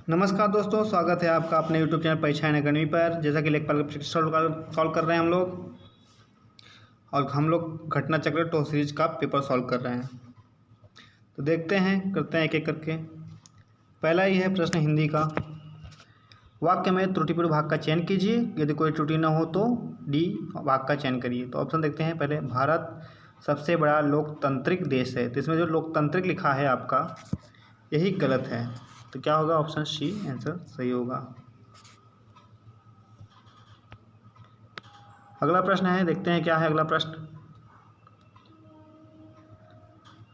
नमस्कार दोस्तों, स्वागत है आपका अपने YouTube चैनल परीक्षा अकेडमी पर। जैसा कि लेखपाल का सॉल्व कर रहे हैं हम लोग घटना चक्र टो सीरीज का पेपर सॉल्व कर रहे हैं। तो देखते हैं, करते हैं एक एक करके। पहला ही है प्रश्न हिंदी का। वाक्य में त्रुटिपूर्ण भाग का चयन कीजिए, यदि कोई त्रुटि न हो तो डी भाग का चयन करिए। तो ऑप्शन देखते हैं। पहले, भारत सबसे बड़ा लोकतांत्रिक देश है, तो इसमें जो लोकतांत्रिक लिखा है आपका यही गलत है। तो क्या होगा? ऑप्शन सी आंसर सही होगा। अगला प्रश्न है, देखते हैं क्या है अगला प्रश्न।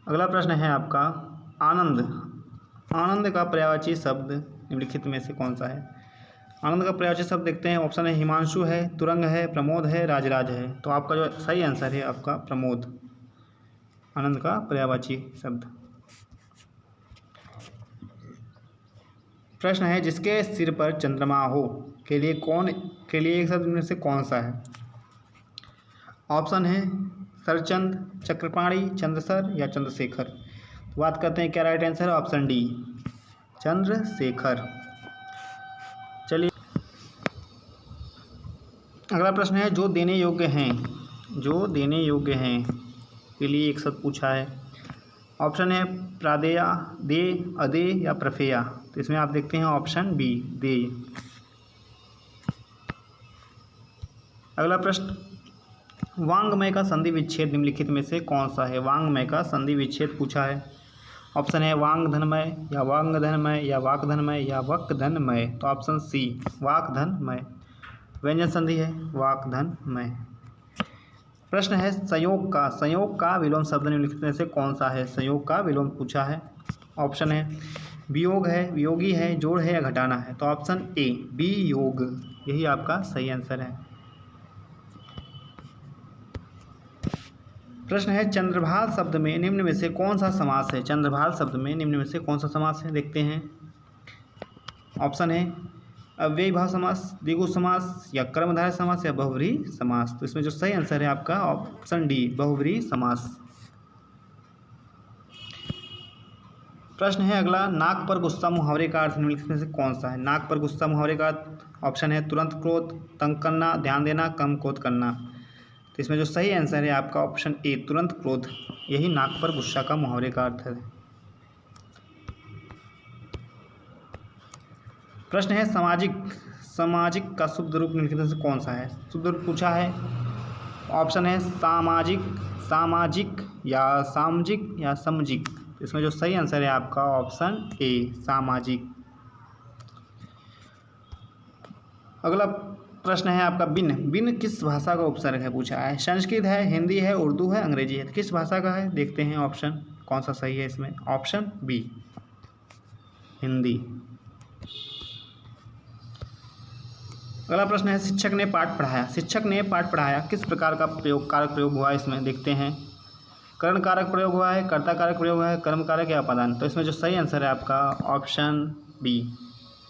अगला प्रश्न है आपका आनंद। आनंद का पर्यायवाची शब्द निम्नलिखित में से कौन सा है? आनंद का पर्यायवाची शब्द देखते हैं। ऑप्शन है हिमांशु है, तुरंग है, प्रमोद है, राजराज है। तो आपका जो सही आंसर है आपका प्रमोद, आनंद का पर्यायवाची शब्द। प्रश्न है, जिसके सिर पर चंद्रमा हो के लिए एक शब्द में से कौन सा है? ऑप्शन है सरचंद, चक्रपाणी, चंद्रसर या चंद्रशेखर। तो बात करते हैं क्या राइट आंसर है? Option D Chandrashekhar. चलिए अगला प्रश्न है, जो देने योग्य हैं के लिए एक शब्द पूछा है। ऑप्शन है प्रादेया, दे, अदे या प्रफेया। तो इसमें आप देखते हैं ऑप्शन बी दे। अगला प्रश्न, वांग्मय का संधि विच्छेद निम्नलिखित में से कौन सा है? वांग्मय का संधि विच्छेद पूछा है। ऑप्शन है वांगधनमय या वांगधनमय या वाकधनमय या वक्धनमय। तो ऑप्शन सी वाकधनमय, व्यंजन संधि है वाकधनमय। प्रश्न है, संयोग का विलोम शब्द निम्नलिखित में से कौन सा है? संयोग का विलोम पूछा है। ऑप्शन है वियोग है, वियोगी है, जोड़ है या घटाना है। तो ऑप्शन ए वियोग, यही आपका सही आंसर है। प्रश्न है, चंद्रभाल शब्द में निम्न में से कौन सा समास है? चंद्रभाल शब्द में निम्न में से कौन सा समास है? देखते हैं। ऑप्शन है अव्ययी भाव समास, द्विगु समास या कर्मधारय समास या बहुव्रीहि समास। तो इसमें जो सही आंसर है आपका ऑप्शन डी बहुव्रीहि समास। प्रश्न है अगला, नाक पर गुस्सा मुहावरे का अर्थ निम्नलिखित में से कौन सा है? नाक पर गुस्सा मुहावरे का ऑप्शन है तुरंत क्रोध, तंग करना, ध्यान देना, कम क्रोध करना। तो इसमें जो सही आंसर है आपका ऑप्शन ए तुरंत क्रोध, यही नाक पर गुस्सा का मुहावरे का अर्थ है। प्रश्न है, सामाजिक का शुद्ध रूप निम्नलिखित में से कौन सा है? शुद्ध रूप पूछा है। ऑप्शन है सामाजिक या सामाजिक या समजिक। इसमें जो सही आंसर है आपका ऑप्शन ए सामाजिक। अगला प्रश्न है आपका बिन किस भाषा का उपसर्ग है पूछा है। संस्कृत है, हिंदी है, उर्दू है, अंग्रेजी है। तो किस भाषा का है? देखते हैं ऑप्शन कौन सा सही है इसमें। Option B Hindi. अगला प्रश्न है, शिक्षक ने पाठ पढ़ाया किस प्रकार का कारक प्रयोग हुआ है? इसमें देखते हैं। कर्ण कारक प्रयोग हुआ है, कर्ता कारक प्रयोग हुआ है, कर्म कारक या अपादान। तो इसमें जो सही आंसर है आपका ऑप्शन बी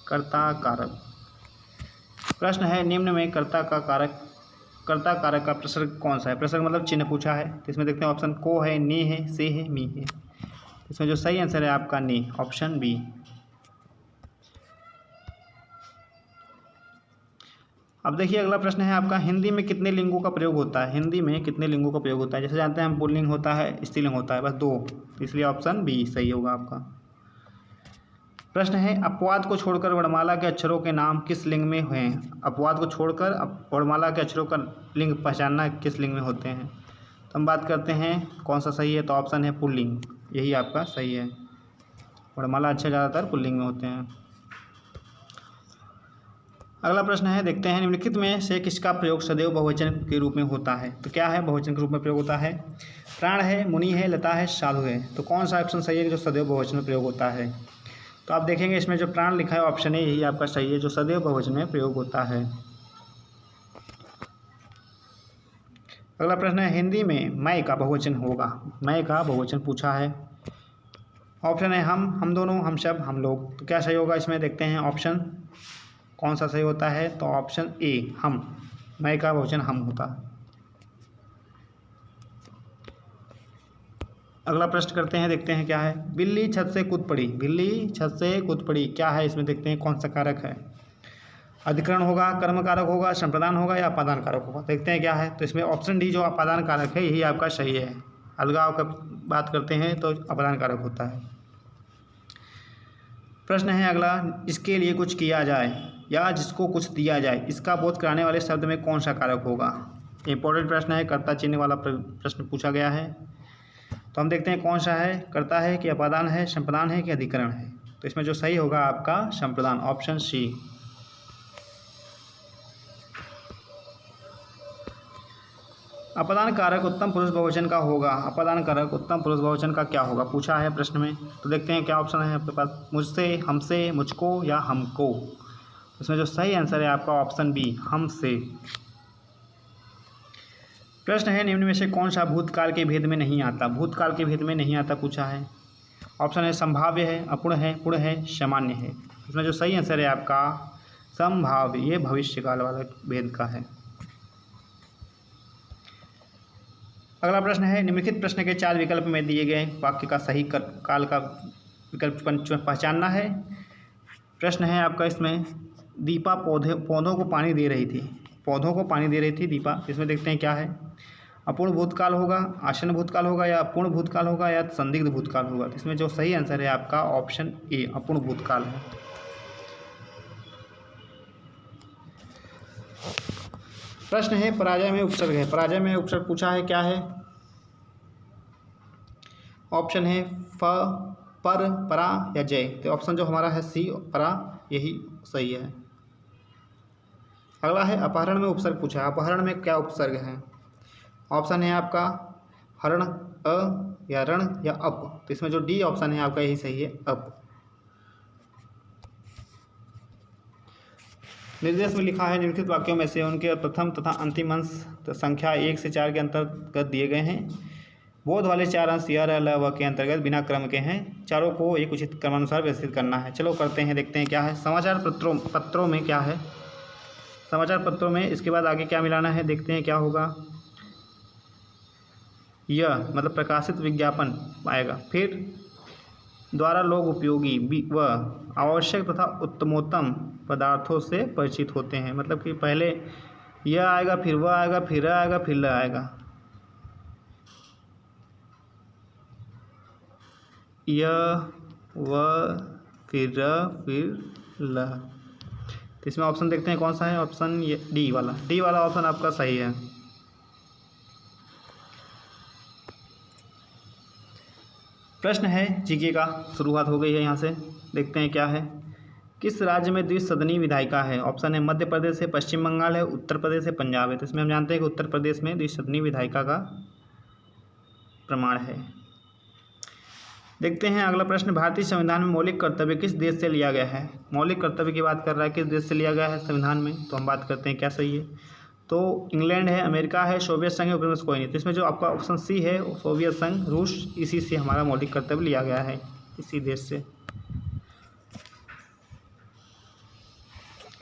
कर्ता कारक। प्रश्न है, निम्न में कर्ता कारक का प्रसर्ग कौन सा है? प्रसर्ग मतलब चिन्ह पूछा है। तो इसमें देखते हैं ऑप्शन को है, ने है, से है, मी है। इसमें जो सही आंसर है आपका ने, ऑप्शन बी। अब देखिए अगला प्रश्न है आपका, हिंदी में कितने लिंगों का प्रयोग होता है? हिंदी में कितने लिंगों का प्रयोग होता है? जैसे जानते हैं हम, पुल्लिंग होता है, स्त्रीलिंग होता है, बस दो। इसलिए ऑप्शन बी सही होगा आपका। प्रश्न है, अपवाद को छोड़कर वर्णमाला के अक्षरों के नाम किस लिंग में हैं? अपवाद को छोड़कर वर्णमाला के अक्षरों का लिंग पहचानना किस लिंग में होते हैं? तो हम बात करते हैं कौन सा सही है। तो ऑप्शन है पुल्लिंग, यही आपका सही है। वर्णमाला अक्षर ज़्यादातर पुल्लिंग में होते हैं। अगला प्रश्न है, देखते हैं निम्नलिखित में से किसका प्रयोग सदैव बहुवचन के रूप में होता है? तो क्या है बहुवचन के रूप में प्रयोग होता है? प्राण है, मुनि है, लता है, साधु है। तो कौन सा ऑप्शन सही है जो सदैव बहुवचन में प्रयोग होता है? तो आप देखेंगे इसमें जो प्राण लिखा है ऑप्शन ए यही आपका सही है, जो सदैव बहुवचन में प्रयोग होता है। अगला प्रश्न है, हिंदी में मैं का बहुवचन होगा। मैं का बहुवचन पूछा है। ऑप्शन है हम दोनों, हम सब, हम लोग। तो क्या सही होगा इसमें? देखते हैं ऑप्शन कौन सा सही होता है। तो ऑप्शन ए हम, मैं का बहुवचन हम होता है। अगला प्रश्न करते हैं, देखते हैं क्या है। बिल्ली छत से कूद पड़ी, बिल्ली छत से कूद पड़ी, क्या है इसमें, देखते हैं कौन सा कारक है। अधिकरण होगा, कर्म कारक होगा, संप्रदान होगा या अपादान कारक होगा। देखते हैं क्या है। तो इसमें ऑप्शन डी जो अपादान कारक है यही आपका सही है। अलगाव का बात करते हैं तो अपादान कारक होता है। प्रश्न है अगला, इसके लिए कुछ किया जाए या जिसको कुछ दिया जाए, इसका बोध कराने वाले शब्द में कौन सा कारक होगा। इंपॉर्टेंट प्रश्न है, कर्ता चिन्ह वाला प्रश्न पूछा गया है। तो हम देखते हैं कौन सा है, कर्ता है कि अपादान है, संप्रदान है कि अधिकरण है। तो इसमें जो सही होगा आपका संप्रदान, ऑप्शन सी। अपादान कारक उत्तम पुरुष बहुवचन का होगा, अपादान कारक उत्तम पुरुष बहुवचन का क्या होगा, पूछा है प्रश्न में। तो देखते हैं क्या ऑप्शन है आपके पास, मुझसे, हमसे, मुझको या हमको। इसमें जो सही आंसर है आपका ऑप्शन बी, हमसे। प्रश्न है, निम्न में से कौन सा भूतकाल के भेद में नहीं आता, भूतकाल के भेद में नहीं आता पूछा है। ऑप्शन है संभाव्य है, अपूर्ण है, पूर्ण है, सामान्य है। इसमें जो सही आंसर है आपका संभाव्य, ये भविष्यकाल वाला भेद का है। अगला प्रश्न है, निम्नलिखित प्रश्न के 4 विकल्प में दिए गए वाक्य का सही काल का विकल्प पहचानना है। प्रश्न है आपका इसमें, दीपा पौधों को पानी दे रही थी, पौधों को पानी दे रही थी दीपा। इसमें देखते हैं क्या है, अपूर्ण भूतकाल होगा, आसन्न भूतकाल होगा या अपूर्ण भूतकाल होगा या संदिग्ध भूतकाल होगा। तो इसमें जो सही आंसर है आपका ऑप्शन ए, अपूर्ण भूतकाल है। प्रश्न है, पराजय में उपसर्ग है, पराजय में उपसर्ग पूछा है, क्या है। ऑप्शन है फ, पर, परा या जय। तो ऑप्शन जो हमारा है सी, परा, यही सही है। अगला है, अपहरण में उपसर्ग पूछा है, अपहरण में क्या उपसर्ग है। ऑप्शन है आपका हरण, अ या रण या अप। तो इसमें जो डी ऑप्शन है आपका यही सही है, अप। निर्देश में लिखा है, निम्नलिखित वाक्यों में से उनके प्रथम तथा अंतिम अंश संख्या 1 से 4 के अंतर्गत दिए गए हैं। बोध वाले 4 अंश य, र, ल, व के अंतर्गत बिना क्रम के हैं। चारों को एक उचित क्रमानुसार व्यवस्थित करना है। चलो करते हैं, देखते हैं क्या है। समाचार पत्रों में क्या है, समाचार पत्रों में इसके बाद आगे क्या मिलाना है, देखते हैं क्या होगा। यह मतलब प्रकाशित विज्ञापन आएगा, फिर द्वारा लोग उपयोगी व आवश्यक तथा उत्तमोत्तम पदार्थों से परिचित होते हैं। मतलब कि पहले यह आएगा, फिर वह आएगा, फिर आएगा, फिर ल आएगा। यह, वह, फिर ल। तो इसमें ऑप्शन देखते हैं कौन सा है, ऑप्शन डी वाला, डी वाला ऑप्शन आपका सही है। प्रश्न है जीके का, शुरुआत हो गई है यहाँ से, देखते हैं क्या है। किस राज्य में द्विसदनीय विधायिका है। ऑप्शन है मध्य प्रदेश है, पश्चिम बंगाल है, उत्तर प्रदेश है, पंजाब है। तो इसमें हम जानते हैं कि उत्तर प्रदेश में द्विसदनीय विधायिका का प्रमाण है। देखते हैं अगला प्रश्न, भारतीय संविधान में मौलिक कर्तव्य किस देश से लिया गया है। मौलिक कर्तव्य की बात कर रहा है, किस देश से लिया गया है संविधान में। तो हम बात करते हैं क्या सही है। तो इंग्लैंड है, अमेरिका है, सोवियत संघ है, उपनिवेश कोई नहीं। तो इसमें जो आपका ऑप्शन सी है, सोवियत संघ, रूस, इसी से हमारा मौलिक कर्तव्य लिया गया है, इसी देश से।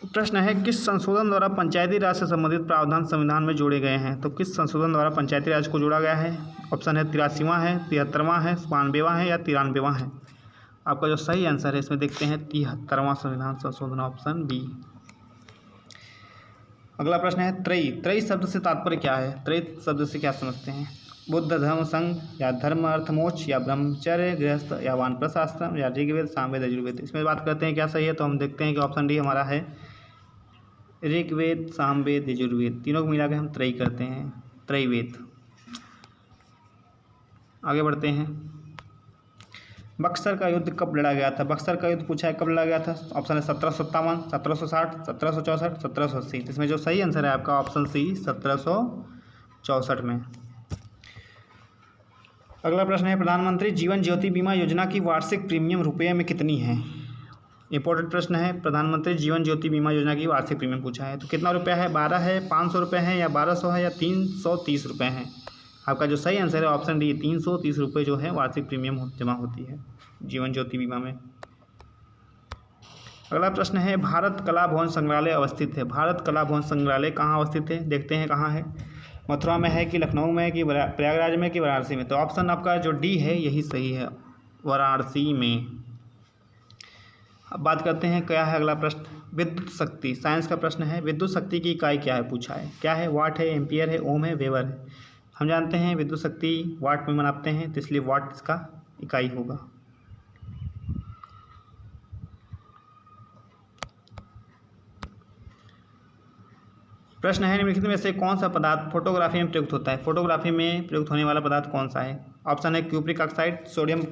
प्रश्न है, किस संशोधन द्वारा पंचायती राज से संबंधित प्रावधान संविधान में जोड़े गए हैं। तो किस संशोधन द्वारा पंचायती राज को जोड़ा गया है। ऑप्शन है 83वां है, 73वां है, 92वां है या 93वां है। आपका जो सही आंसर है इसमें देखते हैं 73वां संविधान संशोधन, ऑप्शन बी। अगला प्रश्न है, त्रयी, त्रयी शब्द से तात्पर्य क्या है। त्रयी शब्द से क्या समझते हैं। बुद्ध धर्म संघ या धर्म अर्थ मोक्ष या ब्रह्मचर्य गृहस्थ या वानप्रस्थ आश्रम या ऋग्वेद सामवेद यजुर्वेद। इसमें बात करते हैं क्या सही है। तो हम देखते हैं कि ऑप्शन डी हमारा है ऋग्वेद सामवेद यजुर्वेद, तीनों को मिला के हम त्रयी करते हैं, त्रयवेद। आगे बढ़ते हैं, बक्सर का युद्ध कब लड़ा गया था। बक्सर का युद्ध पूछा है कब लड़ा गया था। ऑप्शन है 1757, 1760, 1764, 1780। इसमें जो सही आंसर है आपका ऑप्शन सी, 1764 में। अगला प्रश्न है, प्रधानमंत्री जीवन ज्योति बीमा योजना की वार्षिक प्रीमियम रुपये में कितनी है। इंपॉर्टेंट प्रश्न है, प्रधानमंत्री जीवन ज्योति बीमा योजना की वार्षिक प्रीमियम पूछा है। तो कितना रुपया है, 12 है, 500 रुपये है या 1200 है या 330 रुपये है। आपका जो सही आंसर है ऑप्शन डी, 330 रुपये जो है वार्षिक प्रीमियम जमा होती है जीवन ज्योति बीमा में। अगला प्रश्न है, भारत कला भवन संग्रहालय अवस्थित है। भारत कला भवन संग्रहालय कहाँ अवस्थित है, देखते हैं कहाँ है। मथुरा में है कि लखनऊ में कि प्रयागराज में कि वाराणसी में? तो ऑप्शन आपका जो डी है यही सही है, वाराणसी में। अब बात करते हैं क्या है अगला प्रश्न, विद्युत शक्ति, साइंस का प्रश्न है। विद्युत शक्ति की इकाई क्या है पूछा है, क्या है? वाट है, एम्पियर है, ओम है, वेबर है? हम जानते हैं विद्युत शक्ति वाट में मापते हैं, तो इसलिए वाट इसका इकाई होगा। प्रश्न है निम्नलिखित में से कौन सा पदार्थ फोटोग्राफी में प्रयुक्त होता है? फोटोग्राफी में प्रयुक्त होने वाला पदार्थ कौन सा है? ऑप्शन है cupric oxide, sodium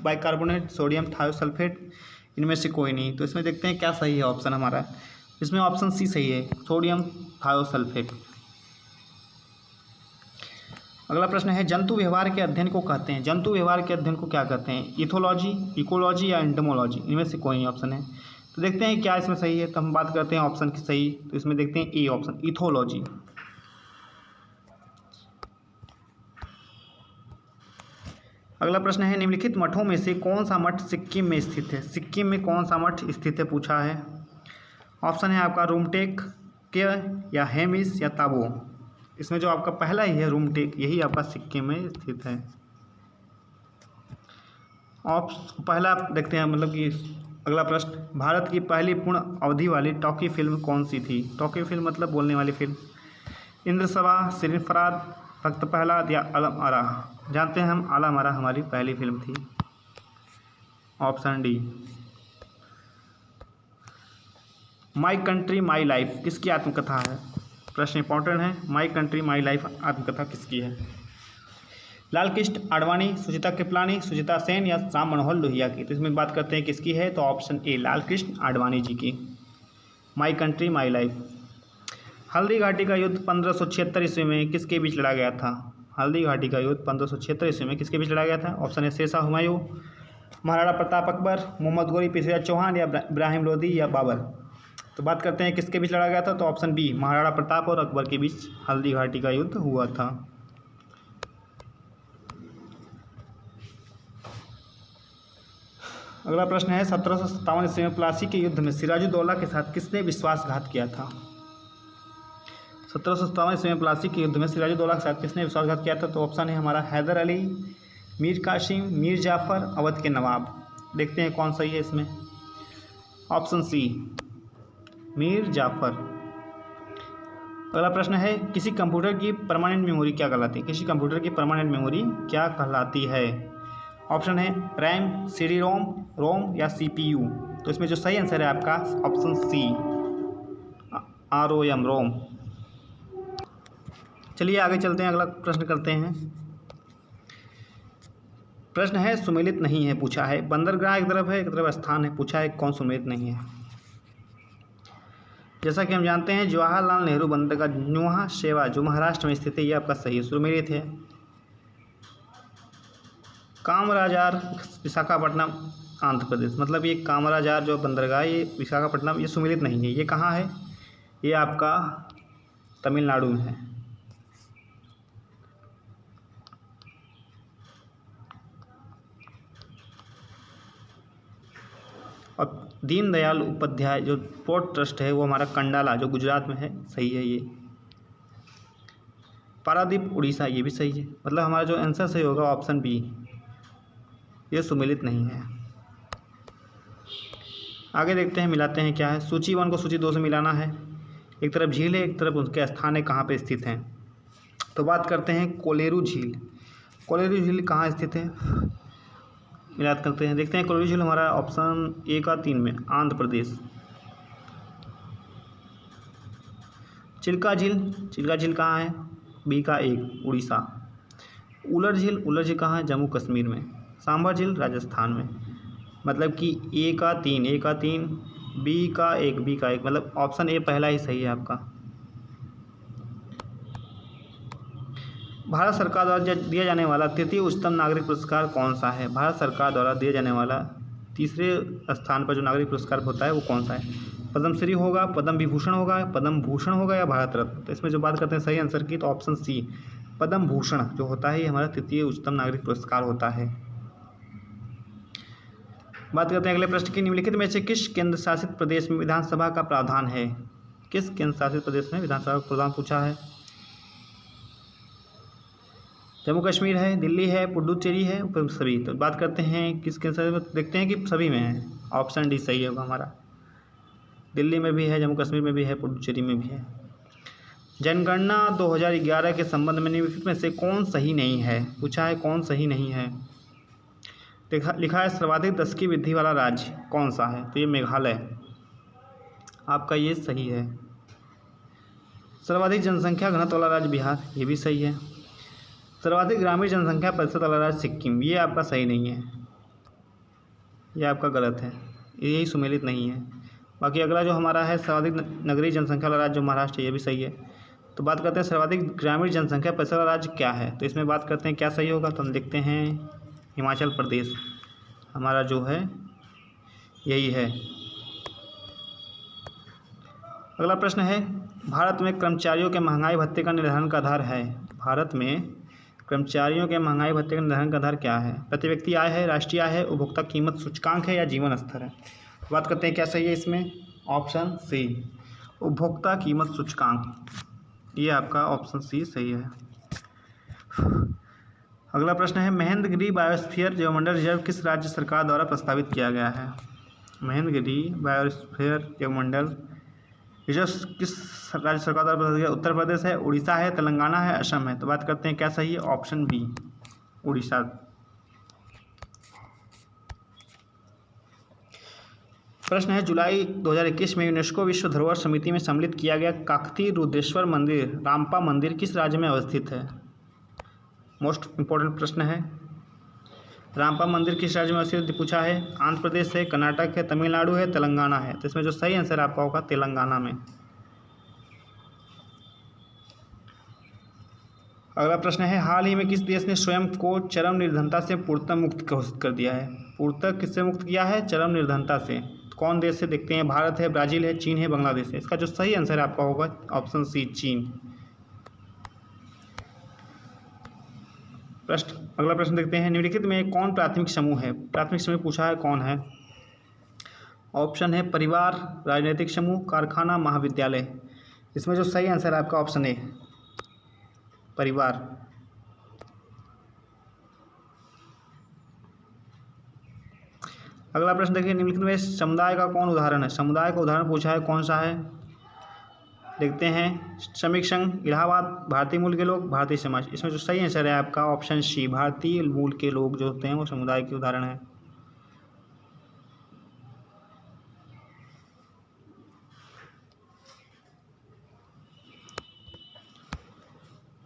bicarbonate, sodium thiosulphate, इनमें से कोई नहीं। तो इसमें देखते हैं क्या सही है ऑप्शन हमारा। इसमें ऑप्शन सी सही है, सोडियम थायोसल्फेट। अगला प्रश्न है जंतु व्यवहार के अध्ययन को कहते हैं, जंतु व्यवहार के अध्ययन को क्या कहते हैं? इथोलॉजी, इकोलॉजी या एंटोमोलॉजी? इनमें से कोई नहीं ऑप्शन है। तो देखते हैं क्या इसमें सही है। तो हम बात करते हैं ऑप्शन की सही, तो इसमें देखते हैं ए ऑप्शन, इथोलॉजी। अगला प्रश्न है निम्नलिखित मठों में से कौन सा मठ सिक्किम में स्थित है? सिक्किम में कौन सा मठ स्थित है पूछा है। ऑप्शन है आपका रूमटेक के या हेमिस या ताबो। इसमें जो आपका पहला ही है रूमटेक, यही आपका सिक्किम में स्थित है। पहला देखते हैं, मतलब कि अगला प्रश्न, भारत की पहली पूर्ण अवधि वाली टॉकी फिल्म कौन सी थी? टॉकी फिल्म मतलब बोलने वाली फिल्म। इंद्रसभा, सिरफराद, भक्त प्रहलाद या आलम आरा? जानते हैं हम आलम आरा हमारी पहली फिल्म थी, option D. My country my life किसकी आत्मकथा है? प्रश्न इंपॉर्टेंट है, माई कंट्री माई लाइफ आत्मकथा किसकी है? लालकृष्ण आडवाणी, सुचिता कृपलानी, सुचिता सेन या राम मनोहर लोहिया की? तो इसमें बात करते हैं किसकी है, तो ऑप्शन ए लालकृष्ण आडवाणी जी की, my country my life. Haldi Ghati का युद्ध 1576 ईस्वी में किसके बीच लड़ा गया था? हल्दी घाटी का युद्ध 1576 ईस्वी में किसके बीच लड़ा गया था? ऑप्शन है शेरशाह हुमायूं, महाराणा प्रताप अकबर, मोहम्मद गोरी पृथ्वीराज चौहान या इब्राहिम लोदी या बाबर? तो बात करते हैं किसके बीच लड़ा गया था, तो ऑप्शन बी, महाराणा प्रताप और अकबर के बीच हल्दी घाटी का युद्ध हुआ था। अगला प्रश्न है 1757 ईस्वी में प्लासी के युद्ध में सिराजुद्दौला के साथ किसने विश्वासघात किया था? 1757 ईस्वी में प्लासी के युद्ध में सिराजुद्दौला के साथ किसने विश्वासघात किया था? तो ऑप्शन है हमारा हैदर अली, मीर कासिम, मीर जाफ़र, अवध के नवाब। देखते हैं कौन सही है इसमें। Option C, Mir Jafar. अगला प्रश्न है किसी कंप्यूटर की परमानेंट मेमोरी क्या कहलाती है? किसी कंप्यूटर की परमानेंट मेमोरी क्या कहलाती है? ऑप्शन है रैम, सीडी रोम, रोम या सीपीयू? तो इसमें जो सही आंसर है आपका ऑप्शन सी, ROM, रोम। चलिए आगे चलते हैं, अगला प्रश्न करते हैं। प्रश्न है सुमेलित नहीं है पूछा है। बंदरगाह एक तरफ है, एक तरफ स्थान है, पूछा है कौन सुमेलित नहीं है? जैसा कि हम जानते हैं जवाहरलाल नेहरू बंदरगाह न्यूहा शेवा जो महाराष्ट्र में स्थित है, ये आपका सही है, सुमेलित है। कामराजार विशाखापट्टनम आंध्र प्रदेश, मतलब ये कामराजार जो बंदरगाह ये विशाखापट्टनम, ये सुमेलित नहीं है। ये कहाँ है? ये आपका तमिलनाडु में है। और दीनदयाल उपाध्याय जो पोर्ट ट्रस्ट है वो हमारा कंडाला जो गुजरात में है, सही है ये। पारादीप उड़ीसा, ये भी सही है। मतलब हमारा जो आंसर सही होगा ऑप्शन बी, ये सुमेलित नहीं है। आगे देखते हैं, मिलाते हैं क्या है। सूची 1 को सूची 2 से मिलाना है। एक तरफ झील है, एक तरफ उसके स्थान है कहाँ पे स्थित हैं। तो बात करते हैं कोलेरू झील। कोलेरू झील कहाँ स्थित है, मिलाद करते हैं। देखते हैं कोलेरू झील हमारा ऑप्शन ए का 3 में आंध्र प्रदेश। चिल्का झील, चिल्का झील कहाँ है? बी का 1 उड़ीसा। उलर झील कहाँ है? जम्मू कश्मीर में। सांभर झील राजस्थान में। मतलब कि ए का 3, बी का 1, मतलब ऑप्शन ए पहला ही सही है आपका। भारत सरकार द्वारा दिया जाने वाला तृतीय उच्चतम नागरिक पुरस्कार कौन सा है? भारत सरकार द्वारा दिया जाने वाला तीसरे स्थान पर जो नागरिक पुरस्कार होता है वो कौन सा है? पद्मश्री होगा, पद्म विभूषण होगा, पद्म भूषण होगा या भारत रत्न? तो इसमें जो बात करते हैं सही आंसर की, तो ऑप्शन सी, पद्म भूषण जो होता है ये हमारा तृतीय उच्चतम नागरिक पुरस्कार होता है। बात करते हैं अगले प्रश्न की। निम्नलिखित में से किस केंद्र शासित प्रदेश में विधानसभा का प्रावधान है? किस केंद्र शासित प्रदेश में विधानसभा का प्रावधान पूछा है। जम्मू कश्मीर है, दिल्ली है, पुडुचेरी है, सभी। तो बात करते हैं किसके साथ, देखते हैं कि सभी में है। ऑप्शन डी सही होगा हमारा। दिल्ली में भी है, जम्मू कश्मीर में भी है, पुडुचेरी में भी है। जनगणना 2011 के संबंध में निम्नलिखित में से कौन सही नहीं है, पूछा है कौन सही नहीं है। लिखा है सर्वाधिक 10 की वृद्धि वाला राज्य कौन सा है, तो ये मेघालय आपका ये सही है। सर्वाधिक जनसंख्या घनत्व वाला राज्य बिहार, ये भी सही है। सर्वाधिक ग्रामीण जनसंख्या प्रतिशत वाला राज्य सिक्किम, ये आपका सही नहीं है, ये आपका गलत है, यही सुमेलित नहीं है। बाकी अगला जो हमारा है सर्वाधिक नगरीय जनसंख्या वाला राज्य जो महाराष्ट्र, ये भी सही है। तो बात करते हैं सर्वाधिक ग्रामीण जनसंख्या प्रतिशत वाला राज्य क्या है, तो इसमें बात करते हैं क्या सही होगा। तो हम देखते हैं हिमाचल प्रदेश हमारा जो है यही है। अगला प्रश्न है भारत में कर्मचारियों के महंगाई भत्ते का निर्धारण का आधार है। भारत में कर्मचारियों के महंगाई भत्ते का निर्धारण का आधार क्या है। प्रति व्यक्ति आय है, राष्ट्रीय आय है, उपभोक्ता कीमत सूचकांक है या जीवन स्तर है। बात करते हैं क्या सही है इसमें। ऑप्शन सी उपभोक्ता कीमत सूचकांक, ये आपका ऑप्शन सी सही है। अगला प्रश्न है महेंद्रगिरी बायोस्फीयर जैवमंडल रिजर्व किस राज्य सरकार द्वारा प्रस्तावित किया गया है। महेंद्रगिरी बायोस्फीयर जैवमंडल रिजर्व किस राज्य सरकार द्वारा प्रस्तावित किया। उत्तर प्रदेश है, उड़ीसा है, तेलंगाना है, असम है। तो बात करते हैं क्या सही है। Option B Orissa. प्रश्न है जुलाई 2021 में यूनेस्को विश्व धरोहर समिति में सम्मिलित किया गया काकतीय रुद्रेश्वर मंदिर रामपा मंदिर किस राज्य में अवस्थित है। मोस्ट इम्पोर्टेंट प्रश्न है। रामपा मंदिर किस राज्य में अवस्थित पूछा है। आंध्र प्रदेश है, कर्नाटक है, तमिलनाडु है, तेलंगाना है। तो इसमें जो सही आंसर आपका होगा तेलंगाना में। अगला प्रश्न है हाल ही में किस देश ने स्वयं को चरम निर्धनता से पूर्णतः मुक्त घोषित कर दिया है। पूर्णतः किससे मुक्त किया है, चरम निर्धनता से। कौन देश से, देखते हैं। भारत है, ब्राज़ील है, चीन है, बांग्लादेश है। इसका जो सही आंसर आपका होगा ऑप्शन सी चीन। अगला प्रश्न देखते हैं निम्नलिखित में कौन प्राथमिक समूह है। प्राथमिक समूह पूछा है कौन है। ऑप्शन है परिवार, राजनीतिक समूह, कारखाना, महाविद्यालय। इसमें जो सही आंसर है आपका ऑप्शन ए परिवार। अगला प्रश्न देखिए निम्नलिखित में समुदाय का कौन उदाहरण है। समुदाय का उदाहरण पूछा है कौन सा है, देखते हैं। श्रमिक संघ, इलाहाबाद, भारतीय मूल के लोग, भारतीय समाज। इसमें जो सही आंसर है आपका ऑप्शन सी भारतीय मूल के लोग जो होते हैं वो समुदाय के उदाहरण है।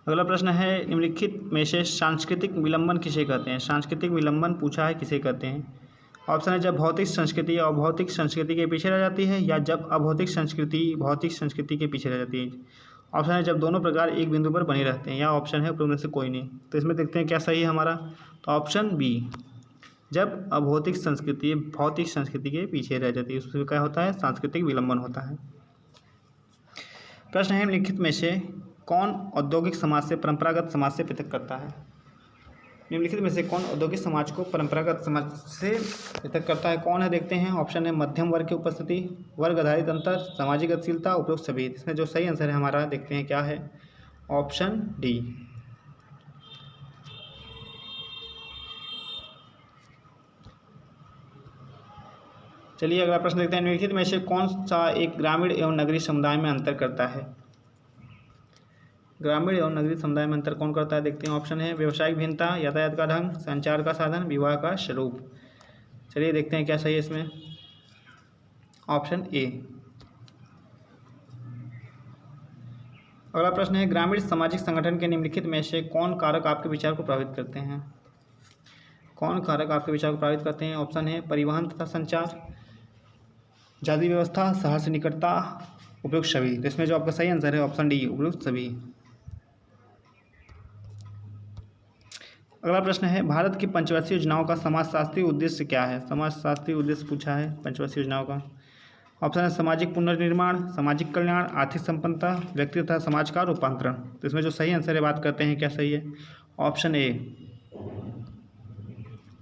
अगला प्रश्न है निम्नलिखित में से सांस्कृतिक विलंबन किसे कहते हैं। सांस्कृतिक विलंबन पूछा है किसे कहते हैं। ऑप्शन है जब भौतिक संस्कृति अभौतिक संस्कृति के पीछे रह जाती है या जब अभौतिक संस्कृति भौतिक संस्कृति के पीछे रह जाती है। ऑप्शन है जब दोनों प्रकार एक बिंदु पर बने रहते हैं या ऑप्शन है उपरोक्त में से कोई नहीं। तो इसमें देखते हैं क्या सही है हमारा। तो ऑप्शन बी जब अभौतिक संस्कृति भौतिक संस्कृति के पीछे रह जाती है उसमें क्या होता है, सांस्कृतिक विलंबन होता है। प्रश्न है निम्नलिखित में से कौन औद्योगिक समाज से परंपरागत समाज से पृथक करता है। निम्नलिखित में से कौन औद्योगिक समाज को परंपरागत समाज से पृथक करता है, कौन है, देखते हैं। ऑप्शन है मध्यम वर्ग की उपस्थिति, वर्ग आधारित अंतर, सामाजिक गतिशीलता, उपरोक्त सभी। इसमें जो सही आंसर है हमारा देखते हैं क्या है, ऑप्शन डी। चलिए अगला प्रश्न देखते हैं निम्नलिखित में से कौन सा एक ग्रामीण एवं नगरीय समुदाय में अंतर करता है। ग्रामीण एवं नगरीय समुदाय में अंतर कौन करता है, देखते हैं। ऑप्शन है व्यवसायिक भिन्नता, यातायात का ढंग, संचार का साधन, विवाह का स्वरूप। चलिए देखते हैं क्या सही है इसमें, ऑप्शन ए। अगला प्रश्न है ग्रामीण सामाजिक संगठन के निम्नलिखित में से कौन कारक आपके विचार को प्रभावित करते हैं। कौन कारक आपके विचार को प्रभावित करते हैं। ऑप्शन है परिवहन तथा संचार, जाति व्यवस्था, शहर से निकटता, उपयुक्त सभी। तो इसमें जो आपका सही आंसर है ऑप्शन डी उपयुक्त सभी। अगला प्रश्न है भारत की पंचवर्षीय योजनाओं का समाजशास्त्रीय उद्देश्य क्या है। समाजशास्त्रीय उद्देश्य पूछा है पंचवर्षीय योजनाओं का। ऑप्शन है सामाजिक पुनर्निर्माण, सामाजिक कल्याण, आर्थिक संपन्नता, व्यक्ति तथा समाज का रूपांतरण। तो इसमें जो सही आंसर है बात करते हैं क्या सही है, ऑप्शन ए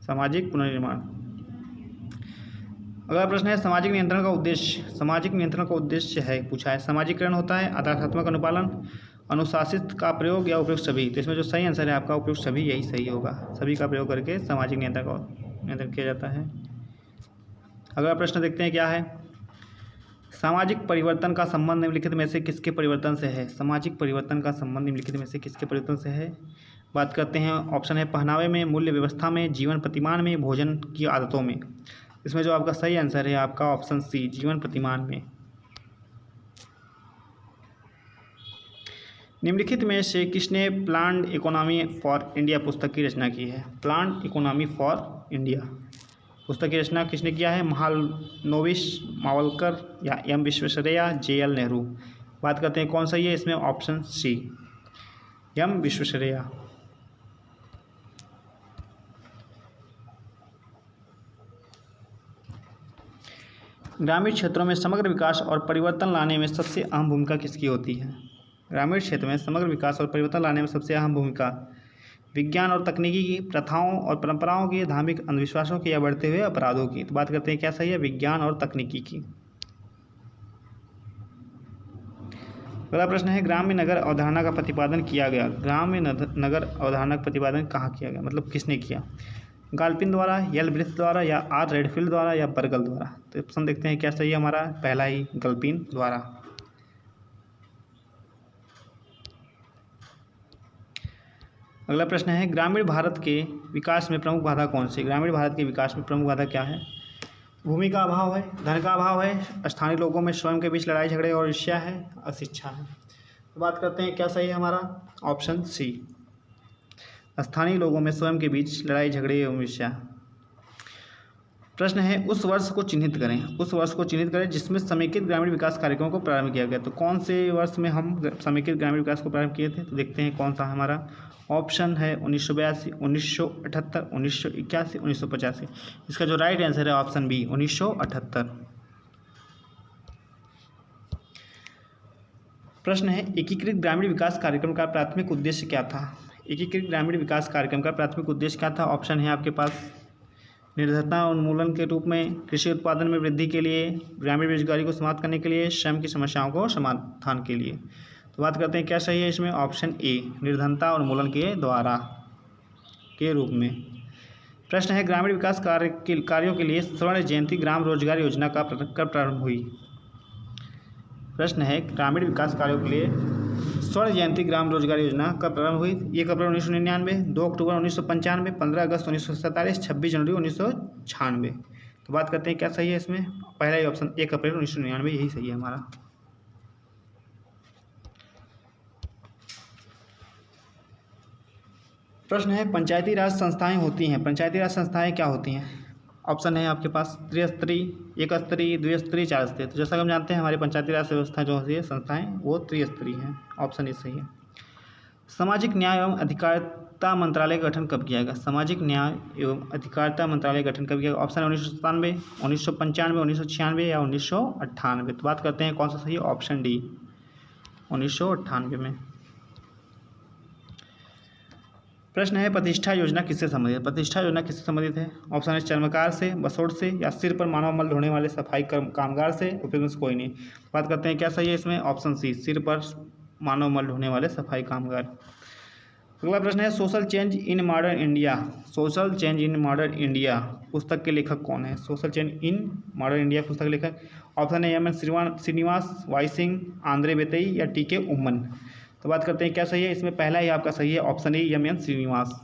सामाजिक पुनर्निर्माण। अगला प्रश्न है सामाजिक नियंत्रण का उद्देश्य। सामाजिक नियंत्रण का उद्देश्य है पूछा है सामाजिकरण होता है, आदर्शात्मक अनुपालन, अनुशासित का प्रयोग या उपयुक्त सभी। तो इसमें जो सही आंसर है आपका उपयुक्त सभी, यही सही होगा। सभी का प्रयोग करके सामाजिक नियंत्रण किया जाता है। अगला प्रश्न देखते हैं क्या है। सामाजिक परिवर्तन का संबंध निम्नलिखित में से किसके परिवर्तन से है। सामाजिक परिवर्तन का संबंध निम्नलिखित में से किसके परिवर्तन से है। बात करते हैं, ऑप्शन है पहनावे में, मूल्य व्यवस्था में, जीवन प्रतिमान में, भोजन की आदतों में। इसमें जो आपका सही आंसर है आपका ऑप्शन सी, जीवन प्रतिमान में। निम्नलिखित में से किसने प्लान्ड इकोनॉमी फॉर इंडिया पुस्तक की रचना की है। प्लान्ड इकोनॉमी फॉर इंडिया पुस्तक की रचना किसने किया है। महालनोबिस मावलकर या एम विश्वेश्वरैया, जे.एल. नेहरू। बात करते हैं कौन सही है इसमें, ऑप्शन सी, एम विश्वेश्वरैया। ग्रामीण क्षेत्रों में समग्र विकास और परिवर्तन लाने में सबसे अहम भूमिका किसकी होती है। ग्रामीण क्षेत्र में समग्र विकास और परिवर्तन लाने में सबसे अहम भूमिका विज्ञान और तकनीकी की, प्रथाओं और परंपराओं की, धार्मिक अंधविश्वासों की या बढ़ते हुए अपराधों की। तो बात करते हैं क्या सही है, विज्ञान और तकनीकी की। अगला प्रश्न है, ग्राम्य नगर अवधारणा का प्रतिपादन किया गया। ग्राम्य नगर अवधारणा का प्रतिपादन कहाँ किया गया, मतलब किसने किया। गाल्पिन द्वारा, यल ब्रिथ द्वारा या आर रेडफील्ड द्वारा या बर्गल द्वारा। तो ऑप्शन देखते हैं क्या सही है हमारा, पहला ही, गाल्पिन द्वारा। अगला प्रश्न है, ग्रामीण भारत के विकास में प्रमुख बाधा कौन सी। ग्रामीण भारत के विकास में प्रमुख बाधा क्या है। भूमि का अभाव है, धन का अभाव है, स्थानीय लोगों में स्वयं के बीच लड़ाई झगड़े और ईर्ष्या है, अशिक्षा है। तो बात करते हैं क्या सही है हमारा, ऑप्शन सी, स्थानीय लोगों में स्वयं के बीच लड़ाई झगड़े एवं ईर्ष्या। प्रश्न है, उस वर्ष को चिन्हित करें। उस वर्ष को चिन्हित करें जिसमें समेकित ग्रामीण विकास कार्यक्रमों को प्रारंभ किया गया। तो कौन से वर्ष में हम समेकित ग्रामीण विकास को प्रारंभ किए थे, तो देखते हैं कौन सा हमारा ऑप्शन है 1982, 1978, 1981, 1985। इसका जो राइट आंसर है ऑप्शन बी, 1978। प्रश्न है, एकीकृत ग्रामीण विकास कार्यक्रम का प्राथमिक उद्देश्य क्या था। एकीकृत ग्रामीण विकास कार्यक्रम का प्राथमिक उद्देश्य क्या था। ऑप्शन है आपके पास, निर्धनता उन्मूलन के रूप में, कृषि उत्पादन में वृद्धि के लिए, ग्रामीण बेरोजगारी को समाप्त करने के लिए, श्रम की समस्याओं को समाधान के लिए। तो बात करते हैं क्या सही है इसमें, ऑप्शन ए, निर्धनता उन्मूलन के द्वारा के रूप में। प्रश्न है, ग्रामीण विकास कार्यों के लिए स्वर्ण जयंती ग्राम रोजगार योजना का कब प्रारंभ हुई। प्रश्न है, ग्रामीण विकास कार्यों के लिए स्वर्ण जयंती ग्राम रोजगार योजना कब प्रारंभ हुई। 1 अप्रैल 1999, 2 अक्टूबर 1995, 15 अगस्त 1947, 26 जनवरी 1996। तो बात करते हैं क्या सही है इसमें, पहला ही ऑप्शन 1 अप्रैल 1999, यही सही है हमारा। प्रश्न है, पंचायती राज संस्थाएं होती हैं। पंचायती राज संस्थाएं क्या होती हैं। ऑप्शन है आपके पास, त्रिस्तरीय, एक स्तरीय, द्विस्तरीय, 4 स्तरीय। तो जैसा कि हम जानते हैं हमारी पंचायती राज व्यवस्था जो होती है संस्थाएं, वो त्रिस्तरीय हैं। ऑप्शन ए सही है। सामाजिक न्याय एवं अधिकारिता मंत्रालय का गठन कब किया गया। सामाजिक न्याय एवं अधिकारिता मंत्रालय का गठन कब किया गया। ऑप्शन है 1997, 1995, 1996 या 1998। तो बात करते हैं कौन सा सही है, ऑप्शन डी, 1998 में। प्रश्न है, प्रतिष्ठा योजना किससे संबंधित है। प्रतिष्ठा योजना किससे संबंधित है। ऑप्शन है चर्मकार से, बसोट से या सिर पर मानव मल ढोने वाले सफाई कामगार से, उपयोग से कोई नहीं। बात करते हैं क्या सही है इसमें, ऑप्शन सी, सिर पर मानव मल ढोने वाले सफाई कामगार। अगला प्रश्न है, social change in modern India. Social change in modern India पुस्तक के लेखक कौन है। Social change in modern India पुस्तक के लेखक, ऑप्शन है एम श्रीनिवास, वाई सिंह, आंद्रे बेतई या टी.के. उम्मन। तो बात करते हैं क्या सही है इसमें, पहला ही आपका सही है, ऑप्शन ए, एम श्रीनिवास।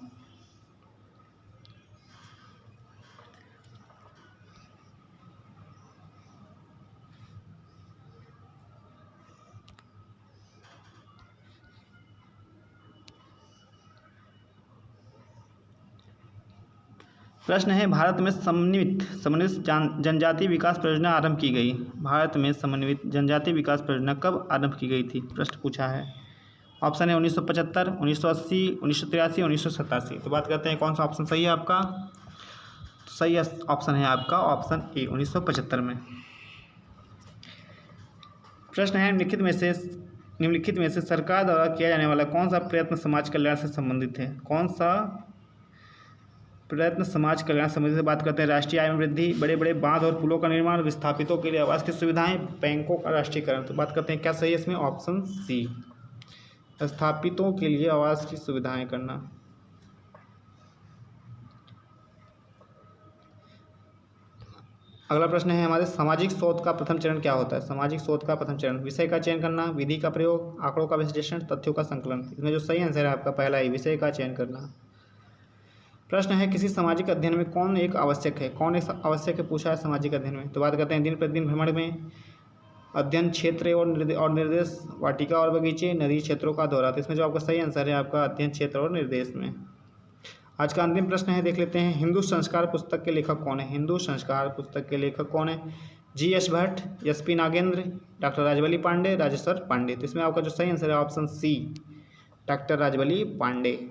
प्रश्न है, भारत में समन्वित जनजाति विकास परियोजना आरंभ की गई। भारत में समन्वित जनजाति विकास परियोजना कब आरंभ की गई थी, प्रश्न पूछा है। ऑप्शन है 1975, 1980, 1983, 1987। तो बात करते हैं कौन सा ऑप्शन सही है आपका। तो सही ऑप्शन है आपका ऑप्शन ए, 1975 में। प्रश्न है, निम्नलिखित में से सरकार द्वारा किया जाने वाला कौन सा प्रयत्न समाज कल्याण से संबंधित है। कौन सा प्रयत्न समाज कल्याण संबंधित से बात करते हैं। राष्ट्रीय आय में वृद्धि, बड़े बड़े बांध और पुलों का निर्माण, विस्थापितों के लिए आवास की सुविधाएं, बैंकों का राष्ट्रीयकरण। तो बात करते हैं क्या सही है इसमें, ऑप्शन सी, स्थापितों के लिए आवास की सुविधाएं करना। अगला प्रश्न है हमारे, सामाजिक शोध का प्रथम चरण क्या होता है? सामाजिक शोध का प्रथम चरण विषय का चयन करना, विधि का प्रयोग, आंकड़ों का विश्लेषण, तथ्यों का संकलन। इसमें जो सही आंसर है आपका पहला ही, विषय का चयन करना। प्रश्न है, किसी सामाजिक अध्ययन में कौन एक आवश्यक है? कौन एक आवश्यक है पूछा है सामाजिक अध्ययन में? तो बात करते हैं दिन प्रतिदिन भ्रमण में, अध्ययन क्षेत्र और निर्देश, वाटिका और बगीचे, नदी क्षेत्रों का दौरा। तो इसमें जो आपका सही आंसर है आपका अध्ययन क्षेत्र और निर्देश में। आज का अंतिम प्रश्न है, देख लेते हैं, हिंदू संस्कार पुस्तक के लेखक कौन है? हिंदू संस्कार पुस्तक के लेखक कौन है? G S. Bhatt, S P. Nagendra, doctor Rajvali Pandey, Rajeshwar Pandey. तो इसमें आपका जो सही आंसर है option C, doctor Rajvali Pandey.